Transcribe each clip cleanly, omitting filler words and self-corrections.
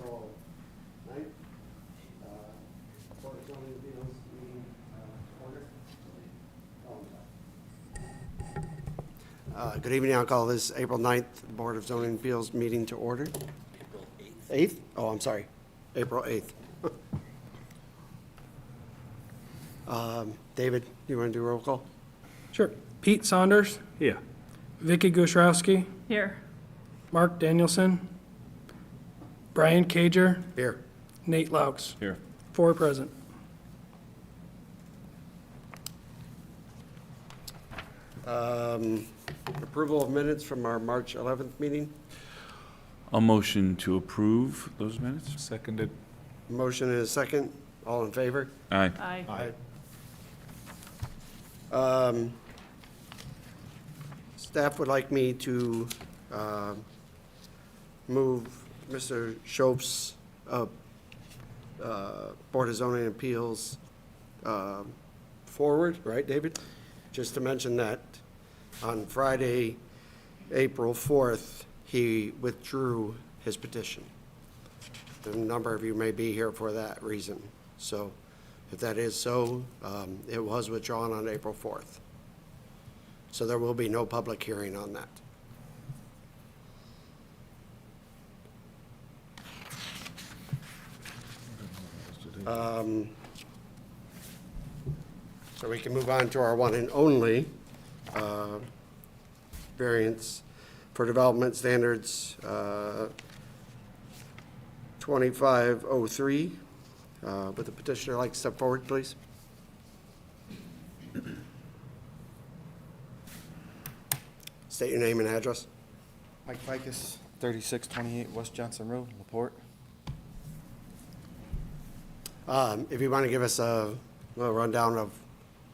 April 9th, Porte zoning appeals meeting order. Good evening. I'll call this April 9th Board of Zoning Appeals meeting to order. April 8th. 8th? Oh, I'm sorry. April 8th. David, you want to do roll call? Sure. Pete Saunders. Yeah. Vicky Gushrowski. Here. Mark Danielson. Brian Cager. Here. Nate Laux. Here. 4 present. Approval of minutes from our March 11th meeting. A motion to approve those minutes? Seconded. Motion and a second. All in favor? Aye. Aye. Staff would like me to move Mr. Shope's Board of Zoning Appeals forward, right, David? Just to mention that on Friday, April 4th, he withdrew his petition. A number of you may be here for that reason. So if that is so, it was withdrawn on April 4th. So there will be no public hearing on that. So we can move on to our one and only variance for development standards 2503. Would the petitioner like to step forward, please? State your name and address. Mike Ficus, 3628 West Johnson Road, LaPorte. If you want to give us a little rundown of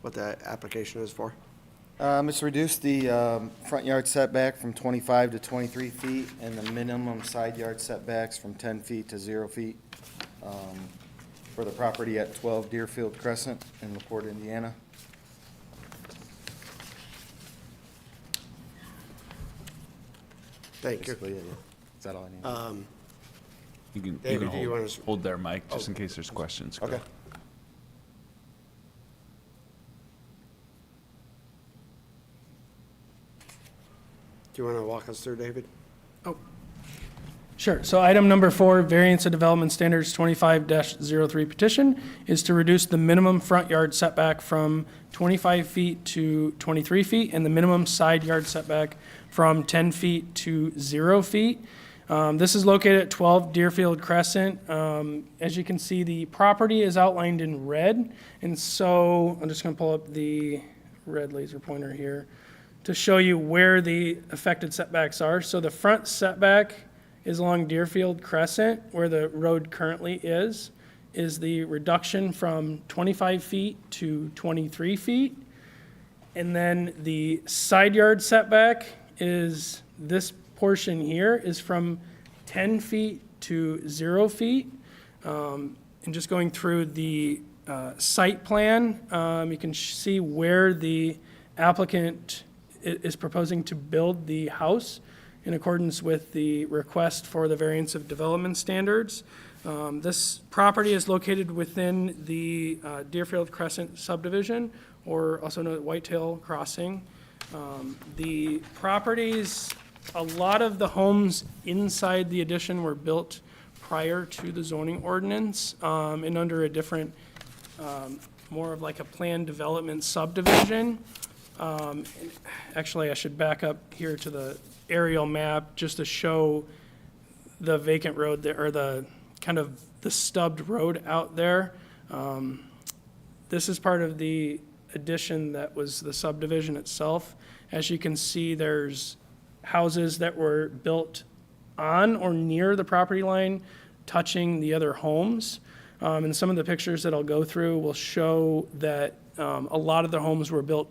what the application is for. It's reduced the front yard setback from 25 to 23 feet and the minimum side yard setbacks from 10 feet to 0 feet for the property at 12 Deerfield Crescent in LaPorte, Indiana. Thank you. Basically, yeah. Is that all I need? You can David, do you want to? hold there, Mike, just in case there's questions. Go. Okay. Do you want to walk us through, David? Sure. So item number 4, variance of development standards 25-03 petition is to reduce the minimum front yard setback from 25 feet to 23 feet and the minimum side yard setback from 10 feet to 0 feet. This is located at 12 Deerfield Crescent. As you can see, the property is outlined in red. And so I'm just going to pull up the red laser pointer here to show you where the affected setbacks are. So the front setback is along Deerfield Crescent, where the road currently is the reduction from 25 feet to 23 feet. And then the side yard setback is this portion here is from 10 feet to 0 feet. And just going through the site plan, you can see where the applicant is proposing to build the house in accordance with the request for the variance of development standards. This property is located within the Deerfield Crescent subdivision, or also known as Whitetail Crossing. The properties, a lot of the homes inside the addition were built prior to the zoning ordinance and under a different, more of like a planned development subdivision. Actually, I should back up here to the aerial map just to show the vacant road there, or the kind of the stubbed road out there. This is part of the addition that was the subdivision itself. As you can see, there's houses that were built on or near the property line touching the other homes. And some of the pictures that I'll go through will show that a lot of the homes were built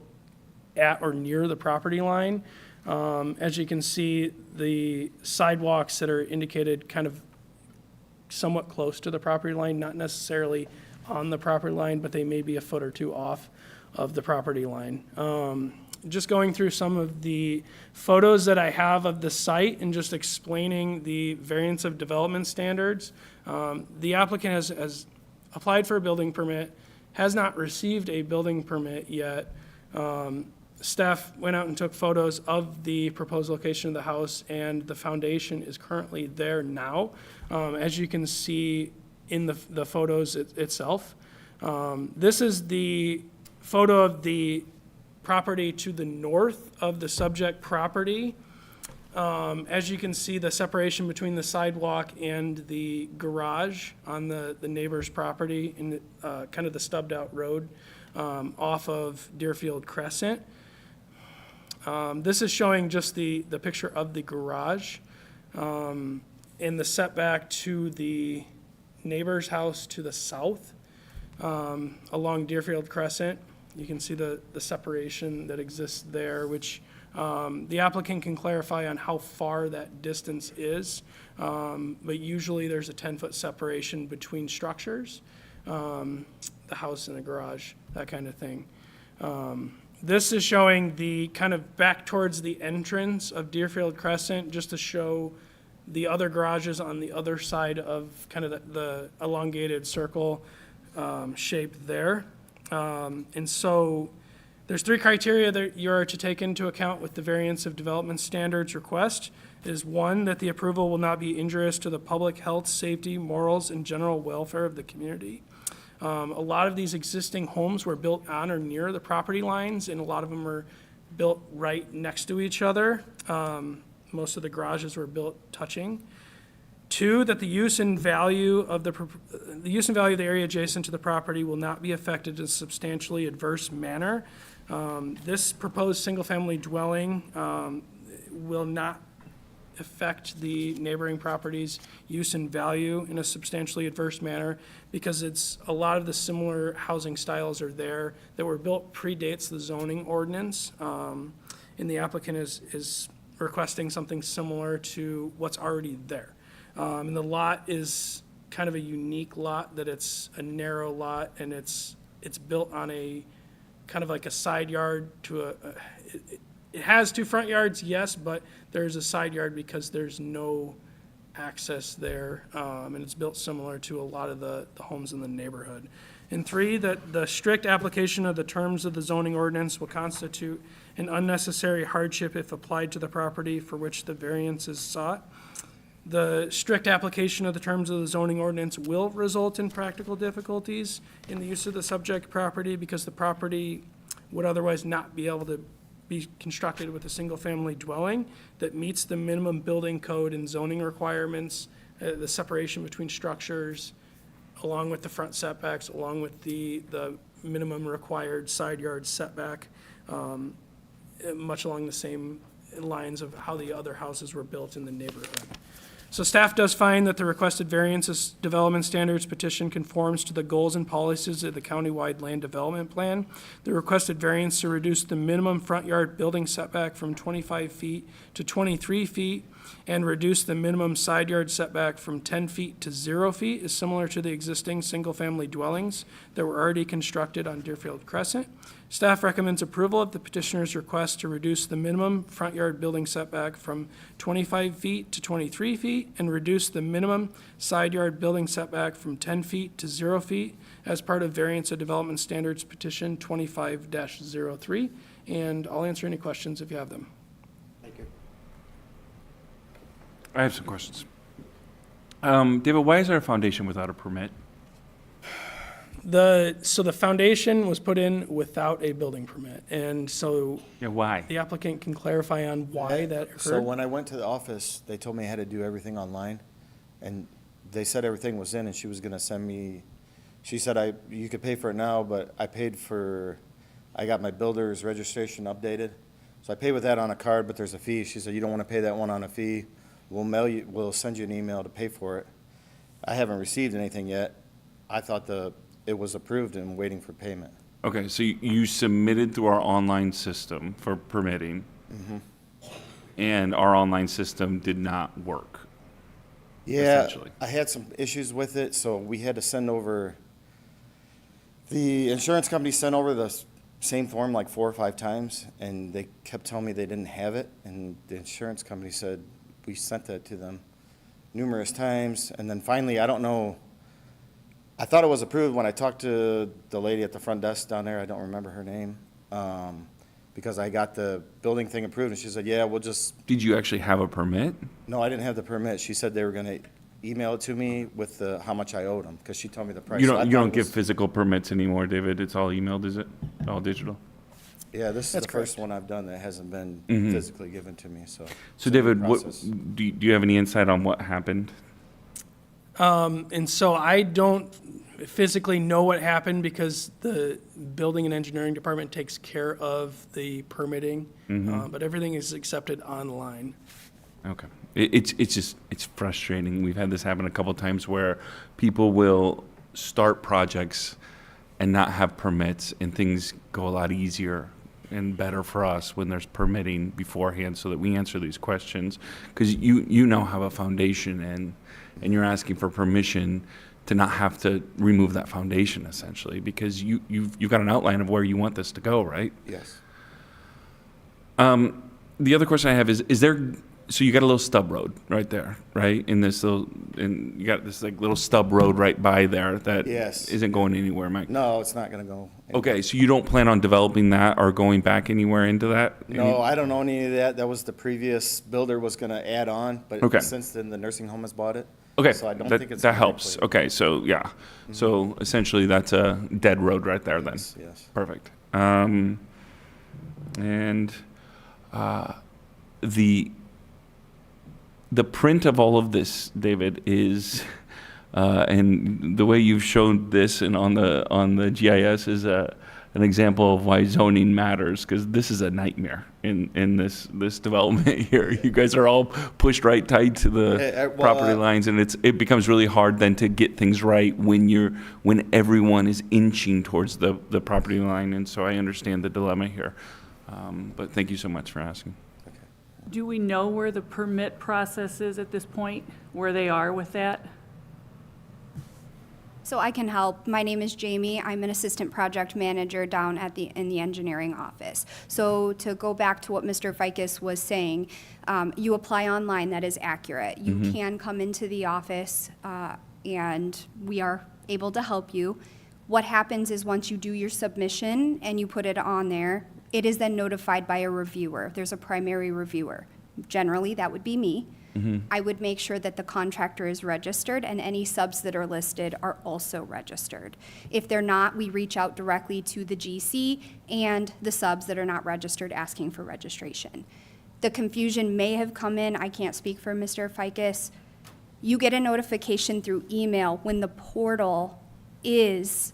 at or near the property line. As you can see, the sidewalks that are indicated kind of somewhat close to the property line, not necessarily on the property line, but they may be a foot or two off of the property line. just going through some of the photos that I have of the site and just explaining the variance of development standards. The applicant has applied for a building permit, has not received a building permit yet. Staff went out and took photos of the proposed location of the house, and the foundation is currently there now, as you can see in the photos itself. This is the photo of the property to the north of the subject property. As you can see, the separation between the sidewalk and the garage on the neighbor's property in kind of the stubbed out road off of Deerfield Crescent. This is showing just the picture of the garage and the setback to the neighbor's house to the south along Deerfield Crescent. You can see the separation that exists there, which the applicant can clarify on how far that distance is, but usually there's a 10-foot separation between structures, the house and the garage, that kind of thing. This is showing the kind of back towards the entrance of Deerfield Crescent, just to show the other garages on the other side of kind of the elongated circle shape there. And so there's 3 criteria that you are to take into account with the variance of development standards request. Is 1, that the approval will not be injurious to the public health, safety, morals, and general welfare of the community. A lot of these existing homes were built on or near the property lines, and a lot of them were built right next to each other. Most of the garages were built touching. 2, that the use and value of the area adjacent to the property will not be affected in a substantially adverse manner. This proposed single-family dwelling will not affect the neighboring property's use and value in a substantially adverse manner, because a lot of the similar housing styles are there that were built predates the zoning ordinance. And the applicant is requesting something similar to what's already there. And the lot is kind of a unique lot, that it's a narrow lot, and it's built on a kind of like a side yard to it has 2 front yards, yes, but there's a side yard because there's no access there, and it's built similar to a lot of the homes in the neighborhood. And 3, that the strict application of the terms of the zoning ordinance will constitute an unnecessary hardship if applied to the property for which the variance is sought. The strict application of the terms of the zoning ordinance will result in practical difficulties in the use of the subject property, because the property would otherwise not be able to be constructed with a single-family dwelling that meets the minimum building code and zoning requirements, the separation between structures, along with the front setbacks, along with the minimum required side yard setback, much along the same lines of how the other houses were built in the neighborhood. So staff does find that the requested variances development standards petition conforms to the goals and policies of the countywide land development plan. The requested variance to reduce the minimum front yard building setback from 25 feet to 23 feet and reduce the minimum side yard setback from 10 feet to 0 feet is similar to the existing single-family dwellings that were already constructed on Deerfield Crescent. Staff recommends approval of the petitioner's request to reduce the minimum front yard building setback from 25 feet to 23 feet and reduce the minimum side yard building setback from 10 feet to 0 feet as part of variance of development standards petition 25-03. And I'll answer any questions if you have them. Thank you. I have some questions. David, why is there a foundation without a permit? So the foundation was put in without a building permit, and so Yeah, why? the applicant can clarify on why that occurred. So when I went to the office, they told me I had to do everything online, and they said everything was in, and she was gonna send me, she said you could pay for it now, but I got my builder's registration updated. So I paid with that on a card, but there's a fee. She said, you don't wanna pay that one on a fee, we'll send you an email to pay for it. I haven't received anything yet. I thought it was approved and waiting for payment. Okay, so you submitted through our online system for permitting, and our online system did not work. Yeah, Essentially. I had some issues with it, so we had to send over, the insurance company sent over same form like 4 or 5 times, and they kept telling me they didn't have it, and the insurance company said, we sent that to them numerous times, and then finally, I don't know, I thought it was approved when I talked to the lady at the front desk down there, I don't remember her name, because I got the building thing approved, and she said, yeah, we'll just, Did you actually have a permit? no, I didn't have the permit. She said they were gonna email it to me with the, how much I owed them, because she told me the price. You So I don't, you thought don't it give was- physical permits anymore, David? It's all emailed, is it? All digital? Yeah, this is That's the first correct. one I've done that hasn't been physically given to me, so. So it's a new David, what, process. do you have any insight on what happened? And so I don't physically know what happened because the building and engineering department takes care of the permitting, but everything is accepted online. Okay. It's just, it's frustrating. We've had this happen a couple times where people will start projects and not have permits, and things go a lot easier and better for us when there's permitting beforehand so that we answer these questions. Because you now have a foundation and you're asking for permission to not have to remove that foundation essentially, because you've got an outline of where you want this to go, right? Yes. The other question I have is there, so you got a little stub road right there, right? In this little, and you got this like little stub road right by there that Yes. isn't going anywhere, Mike? No, it's not gonna go. Okay, so you don't plan on developing that or going back anywhere into that? No, I don't own any of that. That was the previous builder was gonna add on, Okay. but since then, the nursing home has bought it. Okay, So I don't that, think it's. that gonna helps. replace it. Okay, so yeah, so essentially that's a dead road right there then. Yes, yes. Perfect. And the print of all of this, David, is, and the way you've shown this and on the GIS is an example of why zoning matters, because this is a nightmare in this development here. You guys are all pushed right tight to the Well, property lines, and it becomes really hard then to get things right when everyone is inching towards the property line, and so I understand the dilemma here. But thank you so much for asking. Do we know where the permit process is at this point, where they are with that? So I can help. My name is Jamie. I'm an assistant project manager down in the engineering office. So to go back to what Mr. Ficus was saying, you apply online, that is accurate. You can come into the office, and we are able to help you. What happens is once you do your submission and you put it on there, it is then notified by a reviewer. There's a primary reviewer. Generally, that would be me. I would make sure that the contractor is registered and any subs that are listed are also registered. If they're not, we reach out directly to the GC and the subs that are not registered asking for registration. The confusion may have come in, I can't speak for Mr. Ficus. You get a notification through email when the portal has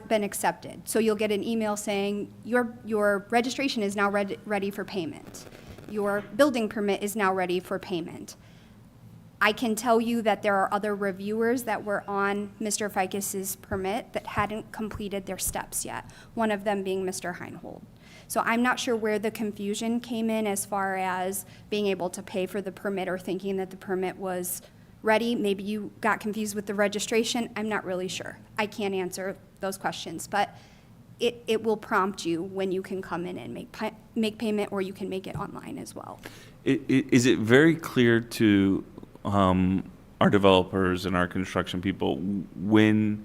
been accepted. So you'll get an email saying, your registration is now ready for payment. Your building permit is now ready for payment. I can tell you that there are other reviewers that were on Mr. Ficus's permit that hadn't completed their steps yet, one of them being Mr. Heinhold. So I'm not sure where the confusion came in as far as being able to pay for the permit or thinking that the permit was ready. Maybe you got confused with the registration. I'm not really sure. I can't answer those questions, but it will prompt you when you can come in and make payment, or you can make it online as well. Is it very clear to our developers and our construction people when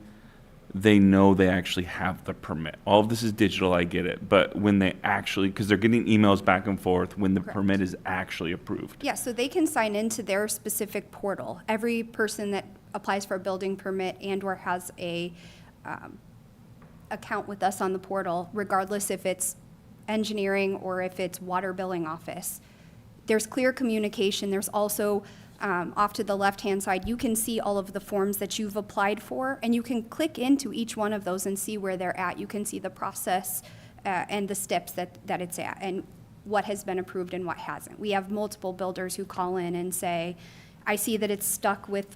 they know they actually have the permit? All of this is digital, I get it, but when they actually, because they're getting emails back and forth, when the Correct. permit is actually approved. Yeah, so they can sign into their specific portal. Every person that applies for a building permit and/or has a account with us on the portal, regardless if it's engineering or if it's water billing office, there's clear communication. There's also, off to the left-hand side, you can see all of the forms that you've applied for, and you can click into each one of those and see where they're at. You can see the process and the steps that it's at, and what has been approved and what hasn't. We have multiple builders who call in and say, I see that it's stuck with,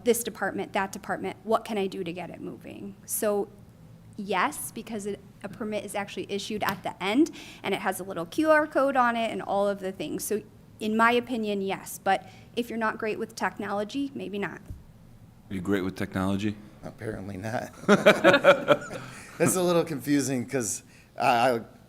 this department, that department. What can I do to get it moving? So yes, because a permit is actually issued at the end, and it has a little QR code on it and all of the things. So in my opinion, yes, but if you're not great with technology, maybe not. Are you great with technology? Apparently not. It's a little confusing because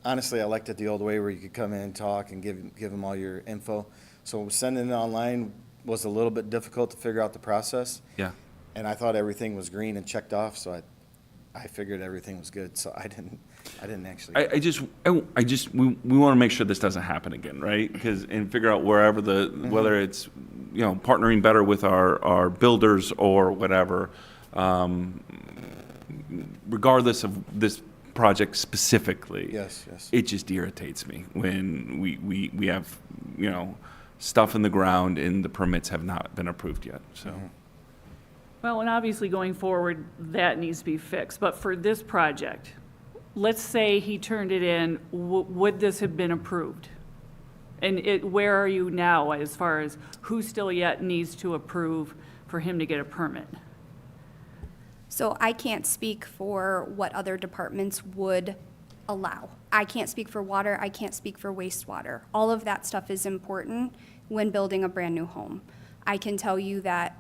honestly, I liked it the old way where you could come in and talk and give them all your info. So sending it online was a little bit difficult to figure out the process. Yeah. And I thought everything was green and checked off, so I figured everything was good, so I didn't actually. I just, we want to make sure this doesn't happen again, right? Because, and figure out wherever whether it's, partnering better with our builders or whatever, regardless of this project specifically. Yes, yes. It just irritates me when we have, stuff in the ground and the permits have not been approved yet, so. Well, and obviously going forward, that needs to be fixed. But for this project, let's say he turned it in, would this have been approved? And where are you now as far as who still yet needs to approve for him to get a permit? So I can't speak for what other departments would allow. I can't speak for water, I can't speak for wastewater. All of that stuff is important when building a brand-new home. I can tell you that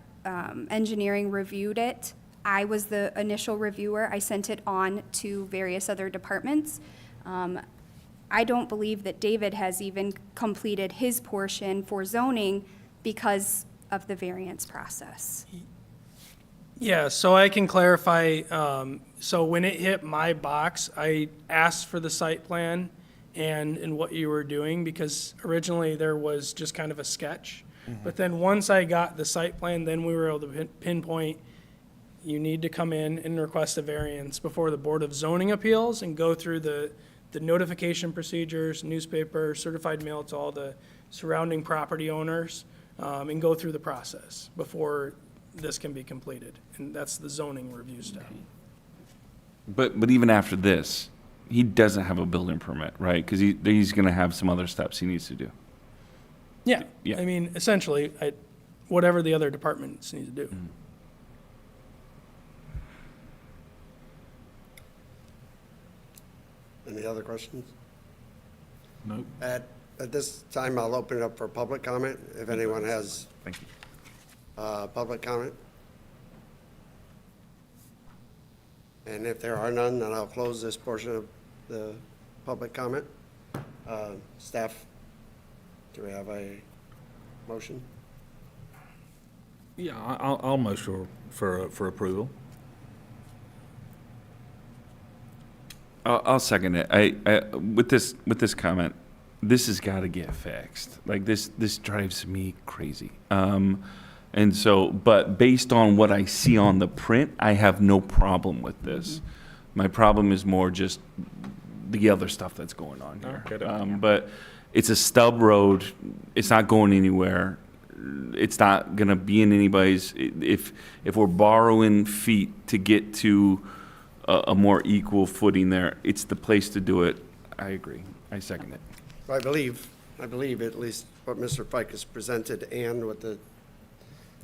engineering reviewed it. I was the initial reviewer. I sent it on to various other departments. I don't believe that David has even completed his portion for zoning because of the variance process. Yeah, so I can clarify, so when it hit my box, I asked for the site plan and what you were doing, because originally there was just kind of a sketch. But then once I got the site plan, then we were able to pinpoint, you need to come in and request a variance before the Board of Zoning Appeals and go through the notification procedures, newspaper, certified mail to all the surrounding property owners, and go through the process before this can be completed. And that's the zoning review step. But even after this, he doesn't have a building permit, right? Because he's going to have some other steps he needs to do. Yeah, Yeah. I mean, essentially, whatever the other departments need to do. Any other questions? Nope. At this time, I'll open it up for public comment, if anyone has Thank you. public comment. And if there are none, then I'll close this portion of the public comment. Staff, do we have a motion? Yeah, I'll motion for approval. I'll second it. I with this comment, this has got to get fixed. Like this drives me crazy. And so, but based on what I see on the print, I have no problem with this. My problem is more just the other stuff that's going on here. Okay. But it's a stub road. It's not going anywhere. It's not going to be in anybody's. If we're borrowing feet to get to a more equal footing there, it's the place to do it. I agree. I second it. I believe at least what Mr. Fike has presented and what the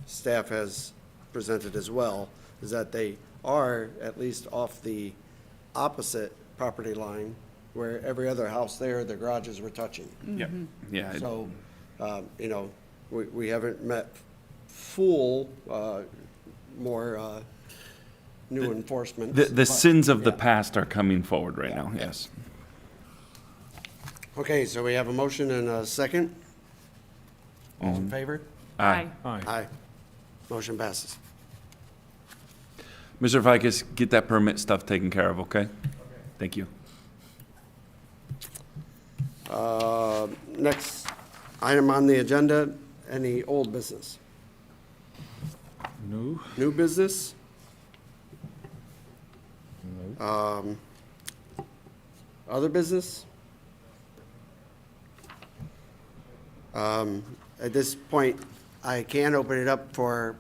staff has presented as well, is that they are at least off the opposite property line where every other house there, the garages were touching. Yeah. Yeah. So, we haven't met full, more new enforcement. The sins of the past are coming forward right now. Yes. Okay, so we have a motion and a second. All in favor? Aye. Aye. Motion passes. Mr. Ficus, get that permit stuff taken care of, okay? Thank you. Next item on the agenda, any old business? No. New business? Other business? At this point, I can open it up for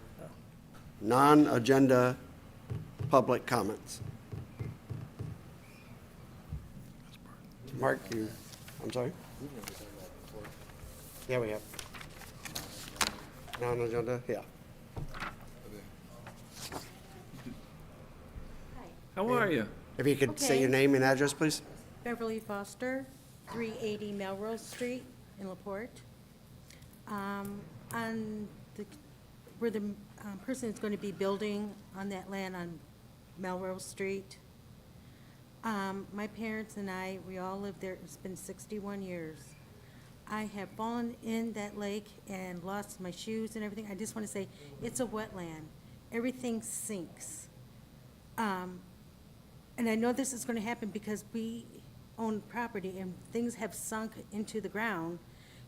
non-agenda public comments. Mark, I'm sorry? Yeah, we have. Non-agenda, yeah. How are you? If you could say your Okay. name and address, please? Beverly Foster, 380 Melrose Street in LaPorte. On the, where the person is going to be building on that land on Melrose Street. My parents and I, we all live there, it's been 61 years. I have fallen in that lake and lost my shoes and everything. I just want to say, it's a wetland. Everything sinks. And I know this is going to happen because we own property and things have sunk into the ground,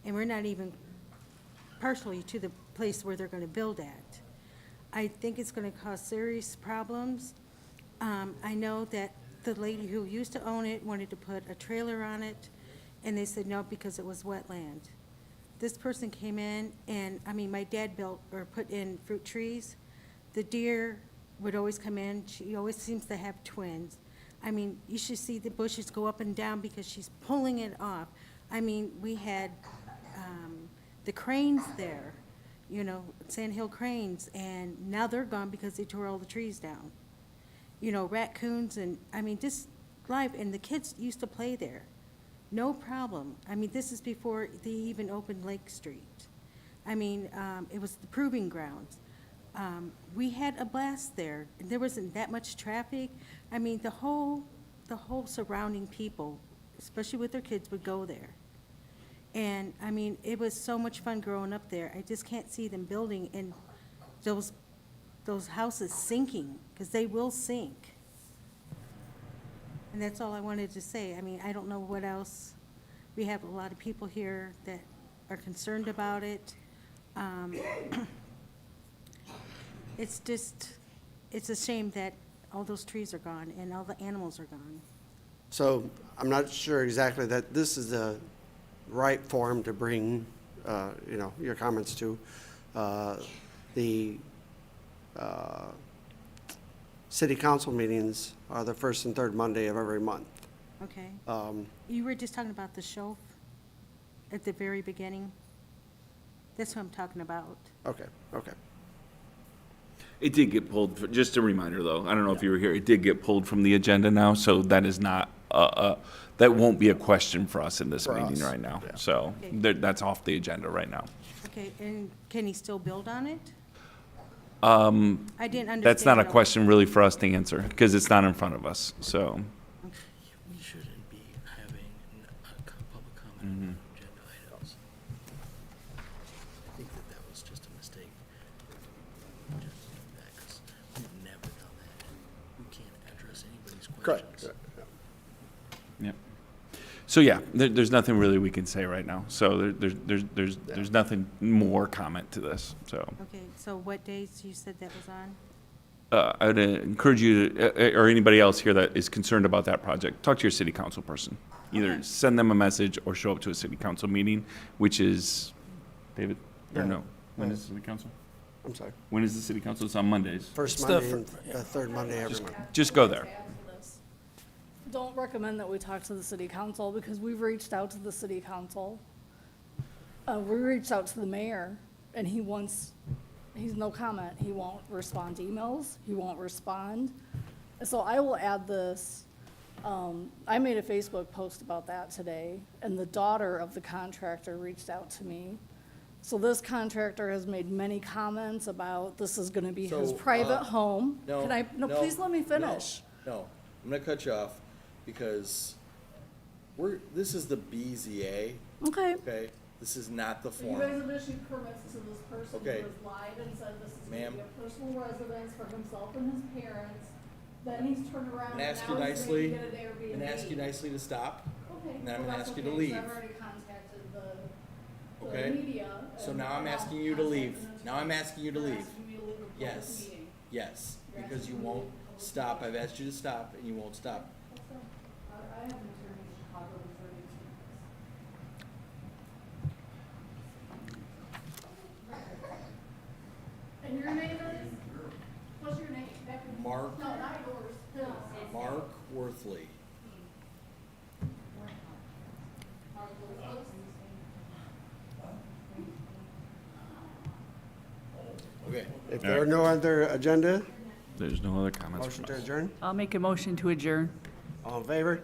and we're not even partially to the place where they're going to build at. I think it's going to cause serious problems. I know that the lady who used to own it wanted to put a trailer on it, and they said no because it was wetland. This person came in, and, I mean, my dad built or put in fruit trees. The deer would always come in. She always seems to have twins. I mean, you should see the bushes go up and down because she's pulling it off. I mean, we had the cranes there, you know, Sand Hill cranes, and now they're gone because they tore all the trees down. You know, raccoons and, I mean, just live, and the kids used to play there. No problem. I mean, this is before they even opened Lake Street. I mean, it was the proving grounds. We had a blast there. There wasn't that much traffic. I mean, the whole surrounding people, especially with their kids, would go there. And, I mean, it was so much fun growing up there. I just can't see them building and those houses sinking, because they will sink. And that's all I wanted to say. I mean, I don't know what else. We have a lot of people here that are concerned about it. It's just, it's a shame that all those trees are gone and all the animals are gone. So I'm not sure exactly that this is the right forum to bring, your comments to. The city council meetings are the first and third Monday of every month. Okay. You were just talking about the shelf at the very beginning. That's what I'm talking about. Okay. It did get pulled, just a reminder though, I don't know if you were here, it did get pulled from the agenda now, so that is not, that won't be a question for us in this For meeting us, right now. yeah. So, Okay. that's off the agenda right now. Okay, and can he still build on it? I didn't understand. That's not a what- question really for us to answer, because it's not in front of us, so. We shouldn't be having public comment on agenda items. I think that was just a mistake. Just do that, 'cause we've never done that. We can't address anybody's questions. Correct. Yep. So yeah, there's nothing really we can say right now. So there's nothing more comment to this. So Okay, so what days you said that was on? I would encourage you to, or anybody else here that is concerned about that project, talk to your city council person. Either Okay. send them a message or show up to a city council meeting, which is, David, or Yeah. no? When is the city council? I'm sorry. When is the city council? It's on Mondays. First It's the Monday and the third Monday every month. Just go there. Don't recommend that we talk to the city council, because we've reached out to the city council. We reached out to the mayor, and he's no comment. He won't respond to emails, he won't respond. So I will add this, I made a Facebook post about that today, and the daughter of the contractor reached out to me. So this contractor has made many comments about this is gonna be his So, private home. No. Can I, no, please let me no, finish. No, I'm gonna cut you off because this is the BZA, Okay. okay? This is not the You guys forum. have issued permits to this person who Okay. has lied and said this is gonna Ma'am. be a personal residence for himself and his parents. Then he's turned around And and ask now you he's nicely, gonna get an Airbnb. and ask you nicely to stop, Okay. and then I'm well, gonna that's ask you to okay, 'cause leave. I've already contacted the Okay. media. So and now I'm they're asking you to leave. contacting Now I'm asking you to You're leave. asking me to leave a public Yes, meeting. yes, You're because you asking me to won't leave a public stop. I've asked you to stop, and you won't stop. That's fine. I have an attorney in Chicago who's ready to. And your name is? What's your name? Mark, No, not yours. His. Mark Worthley. Okay. If there are no other agenda, There's no other comments motion from to us. adjourn. I'll make a motion to adjourn. All in favor?